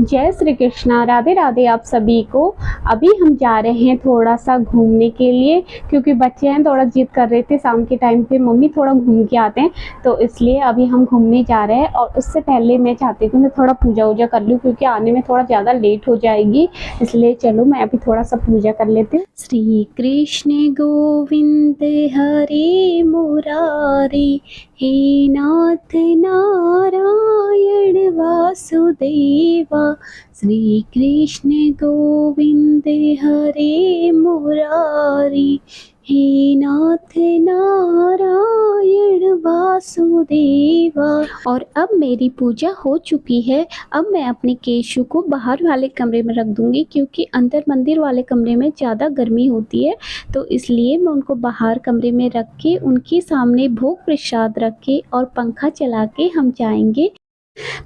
जय श्री कृष्णा, राधे राधे आप सभी को। अभी हम जा रहे हैं थोड़ा सा घूमने के लिए, क्योंकि बच्चे हैं थोड़ा जिद कर रहे थे शाम के टाइम पे मम्मी थोड़ा घूम के आते हैं, तो इसलिए अभी हम घूमने जा रहे हैं। और उससे पहले मैं चाहती हूँ कि मैं थोड़ा पूजा वूजा कर लूँ, क्योंकि आने में थोड़ा ज़्यादा लेट हो जाएगी। इसलिए चलो मैं अभी थोड़ा सा पूजा कर लेती हूँ। श्री कृष्ण गोविंद हरे मुरारी, हे नाथ नारायण वासुदेवा। श्री कृष्ण गोविंद हरे मुरारी, हे नाथ नारायण वासुदेवा। और अब मेरी पूजा हो चुकी है। अब मैं अपने केशु को बाहर वाले कमरे में रख दूंगी, क्योंकि अंदर मंदिर वाले कमरे में ज़्यादा गर्मी होती है, तो इसलिए मैं उनको बाहर कमरे में रख के उनके सामने भोग प्रसाद रख के और पंखा चला के हम जाएंगे।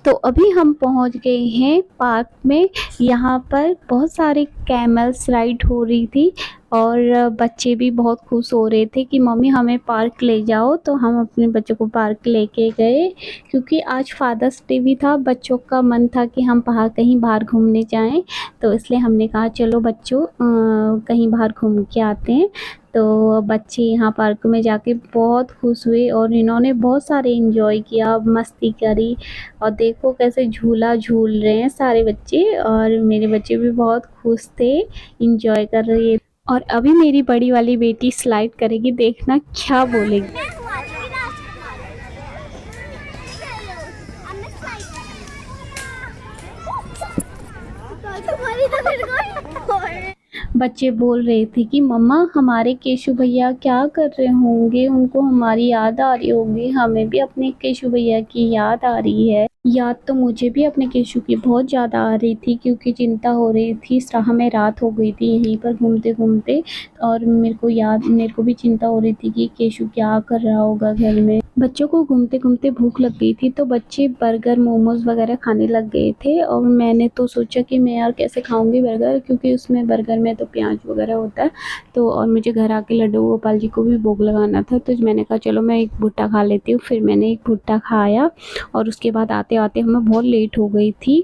तो अभी हम पहुंच गए हैं पार्क में। यहाँ पर बहुत सारे कैमल्स राइड हो रही थी और बच्चे भी बहुत खुश हो रहे थे कि मम्मी हमें पार्क ले जाओ। तो हम अपने बच्चों को पार्क लेके गए, क्योंकि आज फादर्स डे भी था। बच्चों का मन था कि हम कहीं बाहर घूमने जाएं, तो इसलिए हमने कहा चलो बच्चों कहीं बाहर घूम के आते हैं। तो बच्चे यहाँ पार्क में जाके बहुत खुश हुए और इन्होंने बहुत सारे एंजॉय किया, मस्ती करी। और देखो कैसे झूला झूल रहे हैं सारे बच्चे, और मेरे बच्चे भी बहुत खुश थे, एंजॉय कर रही है। और अभी मेरी बड़ी वाली बेटी स्लाइड करेगी, देखना क्या बोलेगी। बच्चे बोल रहे थे कि मम्मा हमारे केशु भैया क्या कर रहे होंगे, उनको हमारी याद आ रही होगी, हमें भी अपने केशु भैया की याद आ रही है। याद तो मुझे भी अपने केशु की बहुत ज़्यादा आ रही थी, क्योंकि चिंता हो रही थी, हमें रात हो गई थी यहीं पर घूमते घूमते। और मेरे को भी चिंता हो रही थी कि केशु क्या कर रहा होगा घर में। बच्चों को घूमते घूमते भूख लग गई थी, तो बच्चे बर्गर मोमोज वगैरह खाने लग गए थे। और मैंने तो सोचा कि मैं यार कैसे खाऊंगी बर्गर, क्योंकि उसमें बर्गर में तो प्याज वगैरह होता है। तो और मुझे घर आके लड्डू गोपाल जी को भी भोग लगाना था, तो मैंने कहा चलो मैं एक भुट्टा खा लेती हूँ। फिर मैंने एक भुट्टा खाया और उसके बाद आते आते हमें बहुत लेट हो गई थी।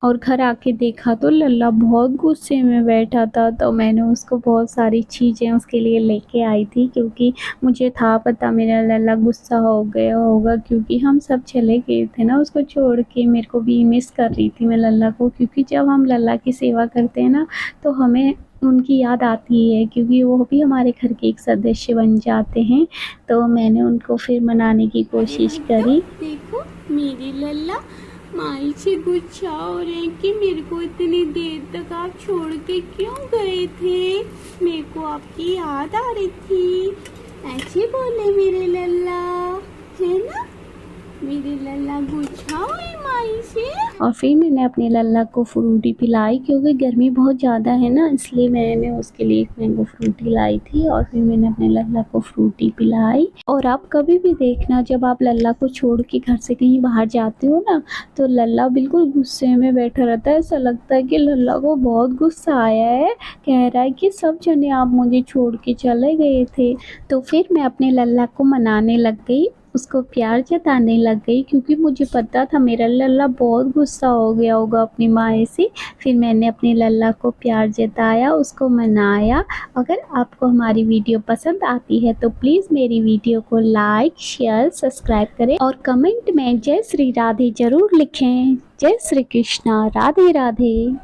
और घर आके देखा तो लल्ला बहुत गुस्से में बैठा था, तो मैंने उसको बहुत सारी चीज़ें उसके लिए लेके आई थी, क्योंकि मुझे था पता मेरा लल्ला गुस्सा हो गया होगा, क्योंकि हम सब चले गए थे ना उसको छोड़ के। मेरे को भी मिस कर रही थी मैं लल्ला को, क्योंकि जब हम लल्ला की सेवा करते हैं ना तो हमें उनकी याद आती है, क्योंकि वो भी हमारे घर के एक सदस्य बन जाते हैं। तो मैंने उनको फिर मनाने की कोशिश करी। देखो मेरी लल्ला माई से गुस्सा हो रहे हैं कि मेरे को इतनी देर तक आप छोड़ के क्यों गए थे, मेरे को आपकी याद आ रही थी, ऐसे बोले मेरे लल्ला, है ना। मेरी लल्ला गुस्सा हुई माई से। और फिर मैंने अपने लल्ला को फ्रूटी पिलाई, क्योंकि गर्मी बहुत ज़्यादा है ना, इसलिए मैंने उसके लिए एक मैंगो फ्रूटी लाई थी। और फिर मैंने अपने लल्ला को फ्रूटी पिलाई। और आप कभी भी देखना, जब आप लल्ला को छोड़ के घर से कहीं बाहर जाते हो ना, तो लल्ला बिल्कुल गुस्से में बैठा रहता है। ऐसा लगता है कि लल्ला को बहुत गुस्सा आया है, कह रहा है कि सब जने आप मुझे छोड़ के चले गए थे। तो फिर मैं अपने लल्ला को मनाने लग गई, उसको प्यार जताने लग गई, क्योंकि मुझे पता था मेरा लल्ला बहुत गुस्सा हो गया होगा अपनी माँ से। फिर मैंने अपने लल्ला को प्यार जताया, उसको मनाया। अगर आपको हमारी वीडियो पसंद आती है तो प्लीज़ मेरी वीडियो को लाइक शेयर सब्सक्राइब करें, और कमेंट में जय श्री राधे ज़रूर लिखें। जय श्री कृष्णा, राधे राधे।